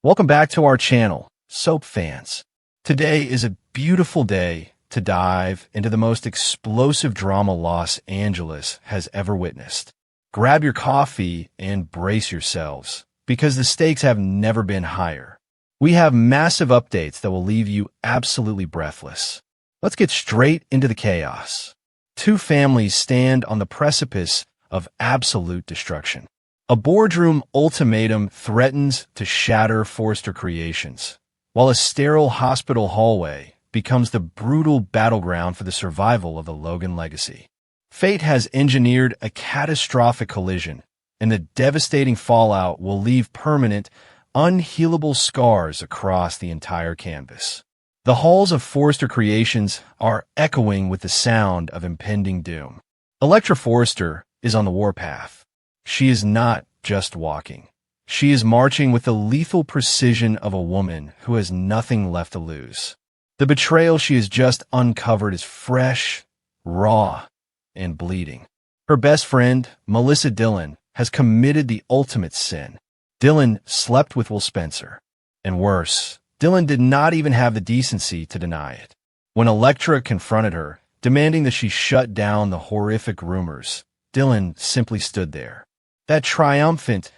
Welcome back to our channel, Soap Fans. Today is a beautiful day to dive into the most explosive drama Los Angeles has ever witnessed. Grab your coffee and brace yourselves, because the stakes have never been higher. We have massive updates that will leave you absolutely breathless. Let's get straight into the chaos. Two families stand on the precipice of absolute destruction. A boardroom ultimatum threatens to shatter Forrester Creations, while a sterile hospital hallway becomes the brutal battleground for the survival of the Logan legacy. Fate has engineered a catastrophic collision, and the devastating fallout will leave permanent, unhealable scars across the entire canvas. The halls of Forrester Creations are echoing with the sound of impending doom. Elektra Forrester is on the warpath. She is not just walking. She is marching with the lethal precision of a woman who has nothing left to lose. The betrayal she has just uncovered is fresh, raw, and bleeding. Her best friend, Melissa Dillon, has committed the ultimate sin. Dillon slept with Will Spencer. And worse, Dillon did not even have the decency to deny it. When Elektra confronted her, demanding that she shut down the horrific rumors, Dillon simply stood there. That triumphant,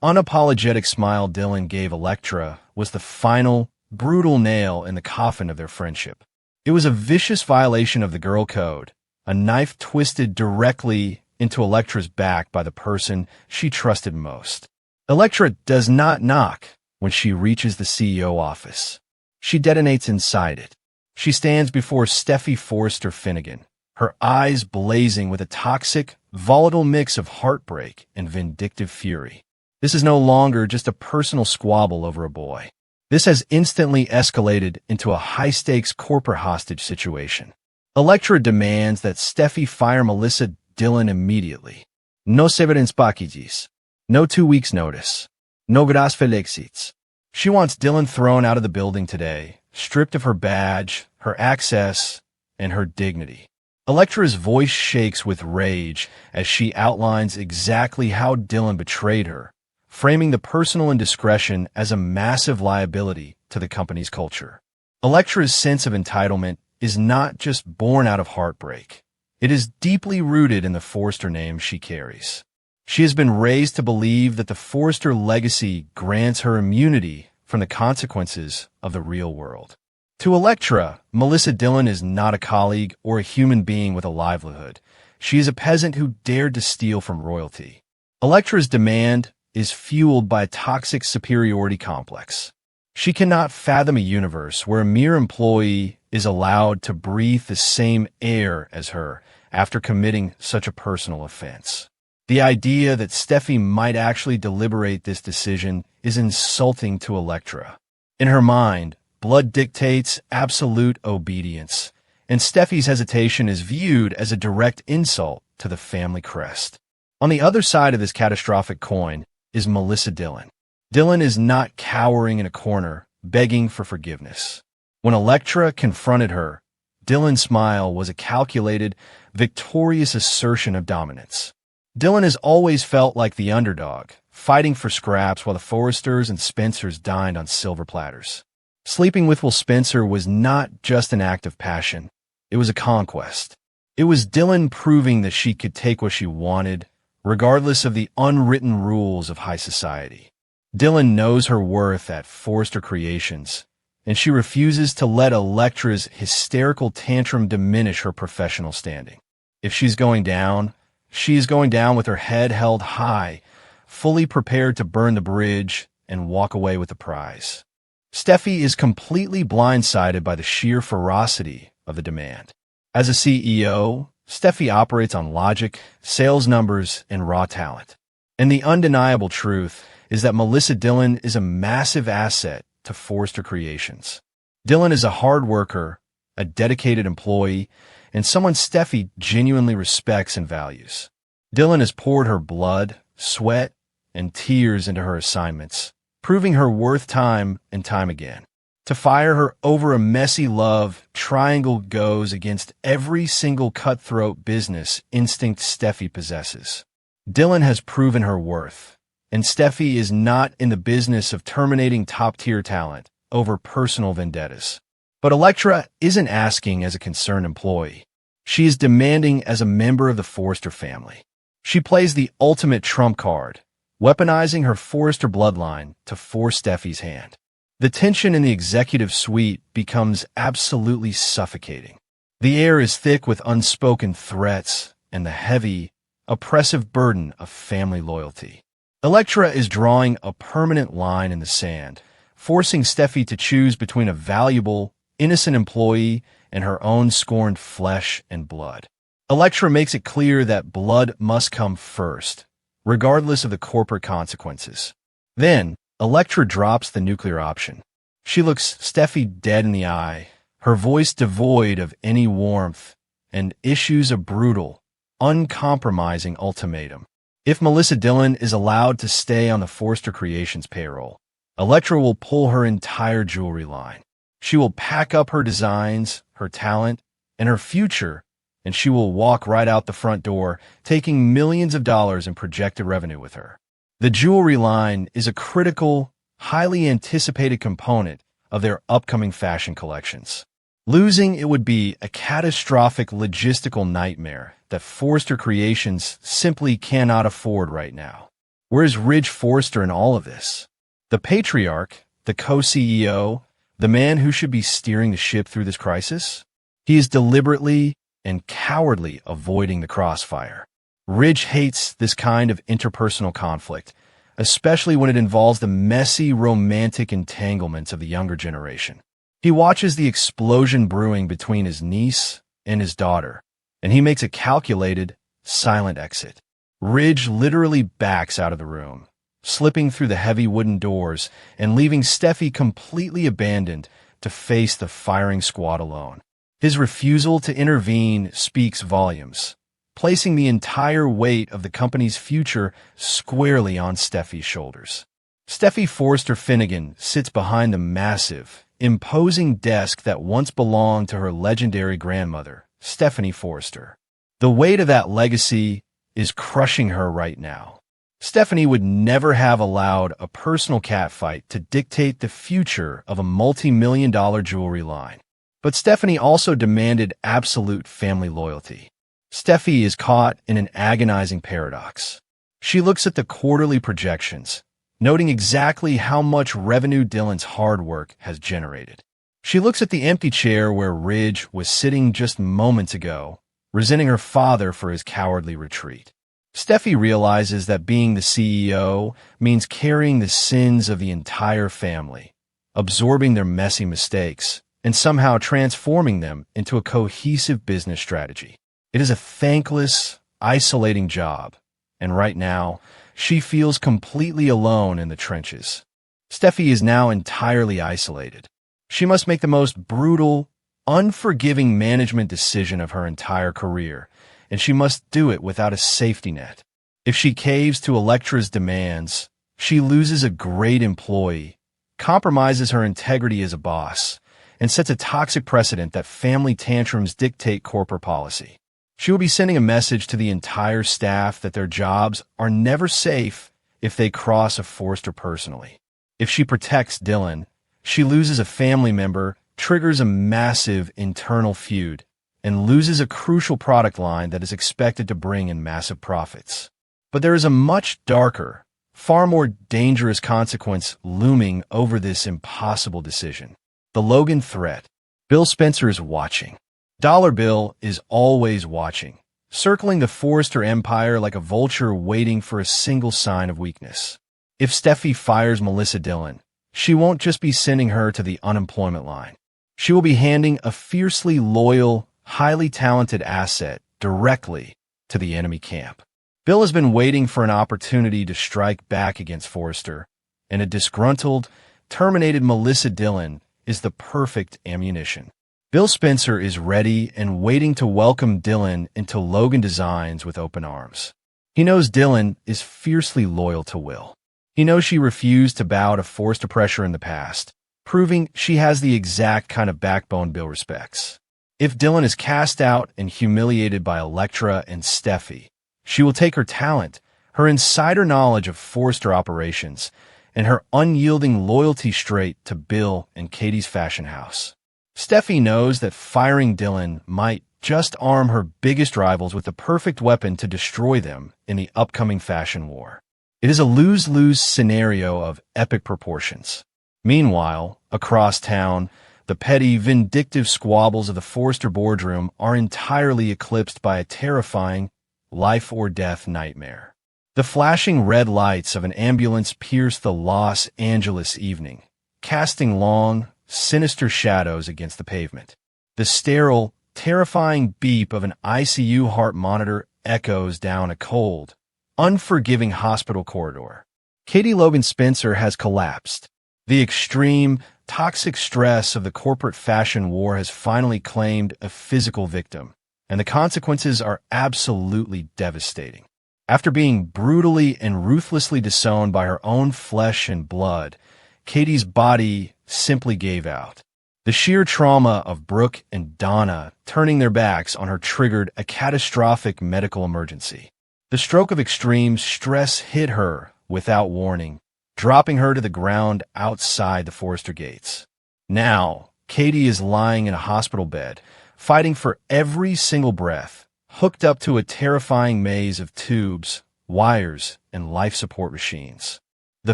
unapologetic smile Dillon gave Elektra was the final, brutal nail in the coffin of their friendship. It was a vicious violation of the girl code, a knife twisted directly into Elektra's back by the person she trusted most. Elektra does not knock when she reaches the CEO office. She detonates inside it. She stands before Steffi Forrester Finnegan, her eyes blazing with a toxic, volatile mix of heartbreak and vindictive fury. This is no longer just a personal squabble over a boy. This has instantly escalated into a high-stakes corporate hostage situation. Elektra demands that Steffi fire Melissa Dillon immediately. No severance packages. No 2 weeks' notice. No gras felixits. She wants Dillon thrown out of the building today, stripped of her badge, her access, and her dignity. Elektra's voice shakes with rage as she outlines exactly how Dillon betrayed her, framing the personal indiscretion as a massive liability to the company's culture. Elektra's sense of entitlement is not just born out of heartbreak. It is deeply rooted in the Forrester name she carries. She has been raised to believe that the Forrester legacy grants her immunity from the consequences of the real world. To Elektra, Melissa Dillon is not a colleague or a human being with a livelihood. She is a peasant who dared to steal from royalty. Elektra's demand is fueled by a toxic superiority complex. She cannot fathom a universe where a mere employee is allowed to breathe the same air as her after committing such a personal offense. The idea that Steffi might actually deliberate this decision is insulting to Elektra. In her mind, blood dictates absolute obedience, and Steffi's hesitation is viewed as a direct insult to the family crest. On the other side of this catastrophic coin is Melissa Dillon. Dillon is not cowering in a corner, begging for forgiveness. When Elektra confronted her, Dillon's smile was a calculated, victorious assertion of dominance. Dillon has always felt like the underdog, fighting for scraps while the Forresters and Spencers dined on silver platters. Sleeping with Will Spencer was not just an act of passion. It was a conquest. It was Dillon proving that she could take what she wanted, regardless of the unwritten rules of high society. Dillon knows her worth at Forrester Creations, and she refuses to let Elektra's hysterical tantrum diminish her professional standing. If she's going down, she is going down with her head held high, fully prepared to burn the bridge and walk away with the prize. Steffi is completely blindsided by the sheer ferocity of the demand. As a CEO, Steffi operates on logic, sales numbers, and raw talent. And the undeniable truth is that Melissa Dillon is a massive asset to Forrester Creations. Dillon is a hard worker, a dedicated employee, and someone Steffi genuinely respects and values. Dillon has poured her blood, sweat, and tears into her assignments, proving her worth time and time again. To fire her over a messy love triangle goes against every single cutthroat business instinct Steffi possesses. Dillon has proven her worth, and Steffi is not in the business of terminating top-tier talent over personal vendettas. But Elektra isn't asking as a concerned employee. She is demanding as a member of the Forrester family. She plays the ultimate trump card, weaponizing her Forrester bloodline to force Steffi's hand. The tension in the executive suite becomes absolutely suffocating. The air is thick with unspoken threats and the heavy, oppressive burden of family loyalty. Elektra is drawing a permanent line in the sand, forcing Steffi to choose between a valuable, innocent employee and her own scorned flesh and blood. Elektra makes it clear that blood must come first, regardless of the corporate consequences. Then, Elektra drops the nuclear option. She looks Steffi dead in the eye, her voice devoid of any warmth, and issues a brutal, uncompromising ultimatum. If Melissa Dillon is allowed to stay on the Forrester Creations payroll, Elektra will pull her entire jewelry line. She will pack up her designs, her talent, and her future, and she will walk right out the front door, taking millions of dollars in projected revenue with her. The jewelry line is a critical, highly anticipated component of their upcoming fashion collections. Losing it would be a catastrophic logistical nightmare that Forrester Creations simply cannot afford right now. Where's Ridge Forrester in all of this? The patriarch, the co-CEO, the man who should be steering the ship through this crisis? He is deliberately and cowardly avoiding the crossfire. Ridge hates this kind of interpersonal conflict, especially when it involves the messy, romantic entanglements of the younger generation. He watches the explosion brewing between his niece and his daughter, and he makes a calculated, silent exit. Ridge literally backs out of the room, slipping through the heavy wooden doors and leaving Steffi completely abandoned to face the firing squad alone. His refusal to intervene speaks volumes, placing the entire weight of the company's future squarely on Steffi's shoulders. Steffi Forrester Finnegan sits behind the massive, imposing desk that once belonged to her legendary grandmother, Stephanie Forrester. The weight of that legacy is crushing her right now. Stephanie would never have allowed a personal catfight to dictate the future of a multi-million-dollar jewelry line. But Stephanie also demanded absolute family loyalty. Steffi is caught in an agonizing paradox. She looks at the quarterly projections, noting exactly how much revenue Dillon's hard work has generated. She looks at the empty chair where Ridge was sitting just moments ago, resenting her father for his cowardly retreat. Steffi realizes that being the CEO means carrying the sins of the entire family, absorbing their messy mistakes, and somehow transforming them into a cohesive business strategy. It is a thankless, isolating job, and right now, she feels completely alone in the trenches. Steffi is now entirely isolated. She must make the most brutal, unforgiving management decision of her entire career, and she must do it without a safety net. If she caves to Elektra's demands, she loses a great employee, compromises her integrity as a boss, and sets a toxic precedent that family tantrums dictate corporate policy. She will be sending a message to the entire staff that their jobs are never safe if they cross a Forrester personally. If she protects Dillon, she loses a family member, triggers a massive internal feud, and loses a crucial product line that is expected to bring in massive profits. But there is a much darker, far more dangerous consequence looming over this impossible decision. The Logan threat. Bill Spencer is watching. Dollar Bill is always watching, circling the Forrester empire like a vulture waiting for a single sign of weakness. If Steffi fires Melissa Dillon, she won't just be sending her to the unemployment line. She will be handing a fiercely loyal, highly talented asset directly to the enemy camp. Bill has been waiting for an opportunity to strike back against Forrester, and a disgruntled, terminated Melissa Dillon is the perfect ammunition. Bill Spencer is ready and waiting to welcome Dillon into Logan Designs with open arms. He knows Dillon is fiercely loyal to Will. He knows she refused to bow to Forrester pressure in the past, proving she has the exact kind of backbone Bill respects. If Dillon is cast out and humiliated by Elektra and Steffi, she will take her talent, her insider knowledge of Forrester operations, and her unyielding loyalty straight to Bill and Katie's fashion house. Steffi knows that firing Dylan might just arm her biggest rivals with the perfect weapon to destroy them in the upcoming fashion war. It is a lose-lose scenario of epic proportions. Meanwhile, across town, the petty, vindictive squabbles of the Forrester boardroom are entirely eclipsed by a terrifying life-or-death nightmare. The flashing red lights of an ambulance pierce the Los Angeles evening, casting long, sinister shadows against the pavement. The sterile, terrifying beep of an ICU heart monitor echoes down a cold, unforgiving hospital corridor. Katie Logan Spencer has collapsed. The extreme, toxic stress of the corporate fashion war has finally claimed a physical victim, and the consequences are absolutely devastating. After being brutally and ruthlessly disowned by her own flesh and blood, Katie's body simply gave out. The sheer trauma of Brooke and Donna turning their backs on her triggered a catastrophic medical emergency. The stroke of extreme stress hit her without warning, dropping her to the ground outside the Forrester gates. Now, Katie is lying in a hospital bed, fighting for every single breath, hooked up to a terrifying maze of tubes, wires, and life support machines. The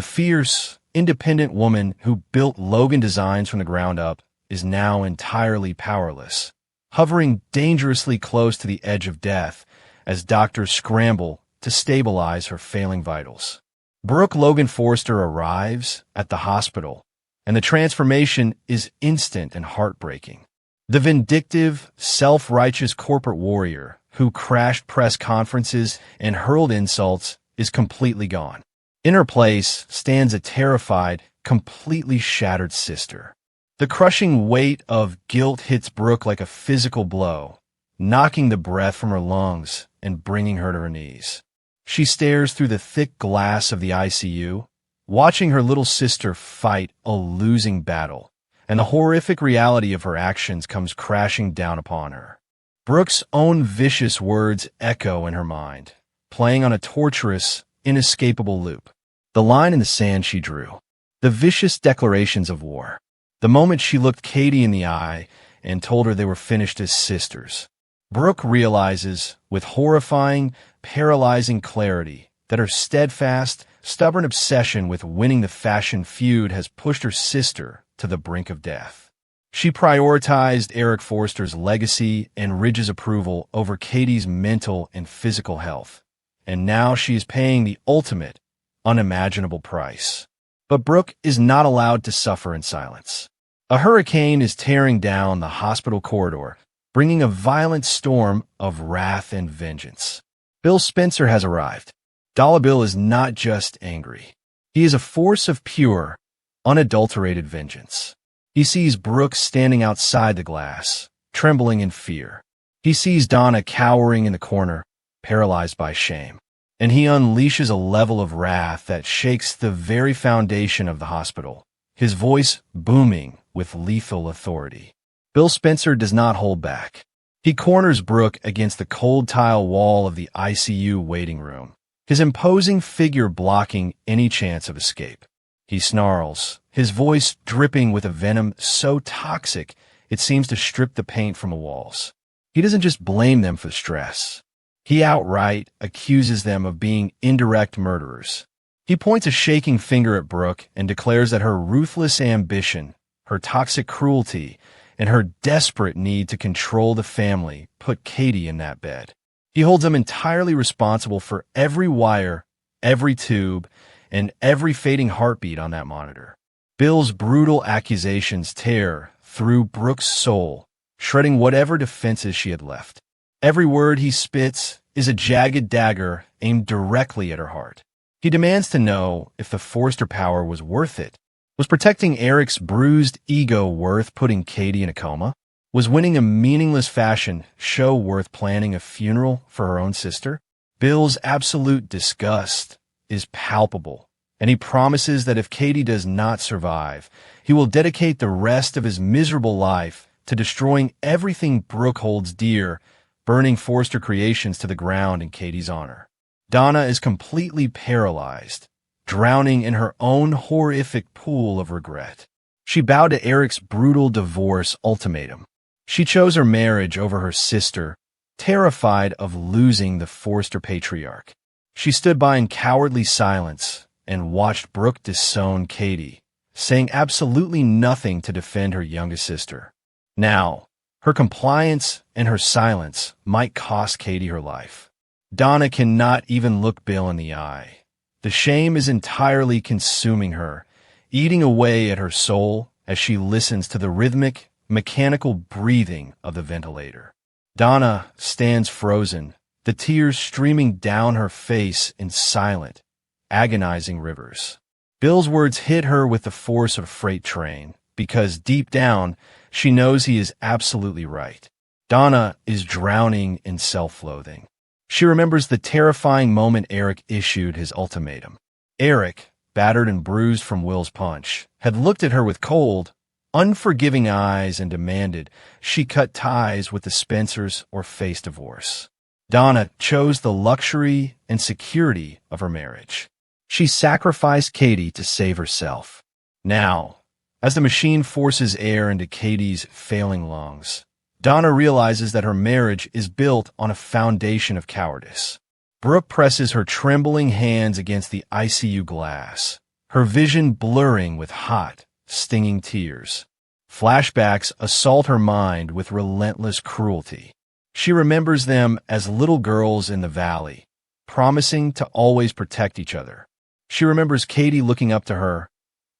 fierce, independent woman who built Logan Designs from the ground up is now entirely powerless, hovering dangerously close to the edge of death as doctors scramble to stabilize her failing vitals. Brooke Logan Forrester arrives at the hospital, and the transformation is instant and heartbreaking. The vindictive, self-righteous corporate warrior who crashed press conferences and hurled insults is completely gone. In her place stands a terrified, completely shattered sister. The crushing weight of guilt hits Brooke like a physical blow, knocking the breath from her lungs and bringing her to her knees. She stares through the thick glass of the ICU, watching her little sister fight a losing battle, and the horrific reality of her actions comes crashing down upon her. Brooke's own vicious words echo in her mind, playing on a torturous, inescapable loop. The line in the sand she drew, the vicious declarations of war, the moment she looked Katie in the eye and told her they were finished as sisters. Brooke realizes, with horrifying, paralyzing clarity, that her steadfast, stubborn obsession with winning the fashion feud has pushed her sister to the brink of death. She prioritized Eric Forrester's legacy and Ridge's approval over Katie's mental and physical health, and now she is paying the ultimate, unimaginable price. But Brooke is not allowed to suffer in silence. A hurricane is tearing down the hospital corridor, bringing a violent storm of wrath and vengeance. Bill Spencer has arrived. Dollar Bill is not just angry. He is a force of pure, unadulterated vengeance. He sees Brooke standing outside the glass, trembling in fear. He sees Donna cowering in the corner, paralyzed by shame. And he unleashes a level of wrath that shakes the very foundation of the hospital, his voice booming with lethal authority. Bill Spencer does not hold back. He corners Brooke against the cold tile wall of the ICU waiting room, his imposing figure blocking any chance of escape. He snarls, his voice dripping with a venom so toxic it seems to strip the paint from the walls. He doesn't just blame them for the stress. He outright accuses them of being indirect murderers. He points a shaking finger at Brooke and declares that her ruthless ambition, her toxic cruelty, and her desperate need to control the family put Katie in that bed. He holds them entirely responsible for every wire, every tube, and every fading heartbeat on that monitor. Bill's brutal accusations tear through Brooke's soul, shredding whatever defenses she had left. Every word he spits is a jagged dagger aimed directly at her heart. He demands to know if the Forrester power was worth it. Was protecting Eric's bruised ego worth putting Katie in a coma? Was winning a meaningless fashion show worth planning a funeral for her own sister? Bill's absolute disgust is palpable, and he promises that if Katie does not survive, he will dedicate the rest of his miserable life to destroying everything Brooke holds dear, burning Forrester Creations to the ground in Katie's honor. Donna is completely paralyzed, drowning in her own horrific pool of regret. She bowed to Eric's brutal divorce ultimatum. She chose her marriage over her sister, terrified of losing the Forrester patriarch. She stood by in cowardly silence and watched Brooke disown Katie, saying absolutely nothing to defend her youngest sister. Now, her compliance and her silence might cost Katie her life. Donna cannot even look Bill in the eye. The shame is entirely consuming her, eating away at her soul as she listens to the rhythmic, mechanical breathing of the ventilator. Donna stands frozen, the tears streaming down her face in silent, agonizing rivers. Bill's words hit her with the force of a freight train, because deep down, she knows he is absolutely right. Donna is drowning in self-loathing. She remembers the terrifying moment Eric issued his ultimatum. Eric, battered and bruised from Will's punch, had looked at her with cold, unforgiving eyes and demanded she cut ties with the Spencers or face divorce. Donna chose the luxury and security of her marriage. She sacrificed Katie to save herself. Now, as the machine forces air into Katie's failing lungs, Donna realizes that her marriage is built on a foundation of cowardice. Brooke presses her trembling hands against the ICU glass, her vision blurring with hot, stinging tears. Flashbacks assault her mind with relentless cruelty. She remembers them as little girls in the valley, promising to always protect each other. She remembers Katie looking up to her,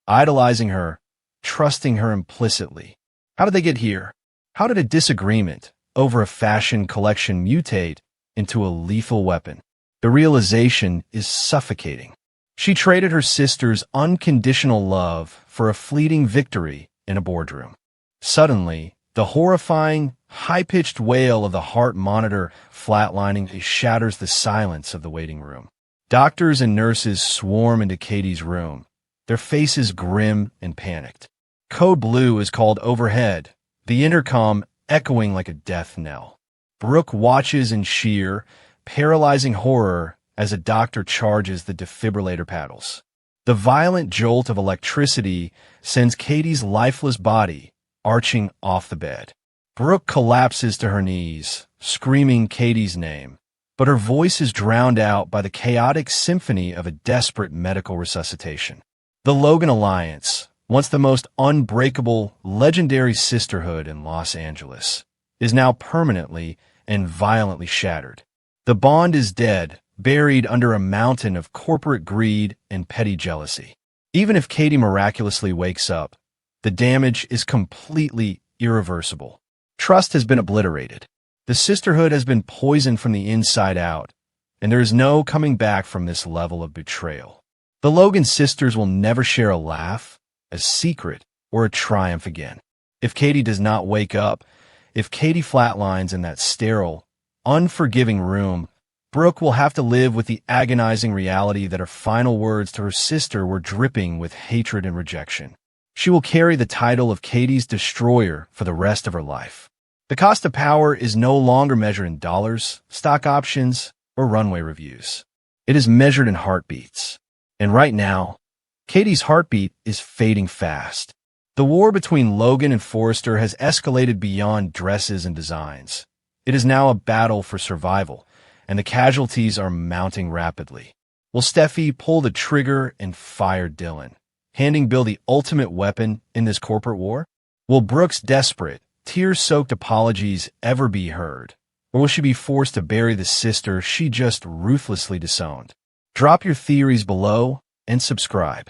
idolizing her, trusting her implicitly. How did they get here? How did a disagreement over a fashion collection mutate into a lethal weapon? The realization is suffocating. She traded her sister's unconditional love for a fleeting victory in a boardroom. Suddenly, the horrifying, high-pitched wail of the heart monitor flatlining shatters the silence of the waiting room. Doctors and nurses swarm into Katie's room, their faces grim and panicked. Code Blue is called overhead, the intercom echoing like a death knell. Brooke watches in sheer, paralyzing horror as a doctor charges the defibrillator paddles. The violent jolt of electricity sends Katie's lifeless body arching off the bed. Brooke collapses to her knees, screaming Katie's name, but her voice is drowned out by the chaotic symphony of a desperate medical resuscitation. The Logan Alliance, once the most unbreakable, legendary sisterhood in Los Angeles, is now permanently and violently shattered. The bond is dead, buried under a mountain of corporate greed and petty jealousy. Even if Katie miraculously wakes up, the damage is completely irreversible. Trust has been obliterated. The sisterhood has been poisoned from the inside out, and there is no coming back from this level of betrayal. The Logan sisters will never share a laugh, a secret, or a triumph again. If Katie does not wake up, if Katie flatlines in that sterile, unforgiving room, Brooke will have to live with the agonizing reality that her final words to her sister were dripping with hatred and rejection. She will carry the title of Katie's destroyer for the rest of her life. The cost of power is no longer measured in dollars, stock options, or runway reviews. It is measured in heartbeats. And right now, Katie's heartbeat is fading fast. The war between Logan and Forrester has escalated beyond dresses and designs. It is now a battle for survival, and the casualties are mounting rapidly. Will Steffi pull the trigger and fire Dylan, handing Bill the ultimate weapon in this corporate war? Will Brooke's desperate, tear-soaked apologies ever be heard? Or will she be forced to bury the sister she just ruthlessly disowned? Drop your theories below and subscribe.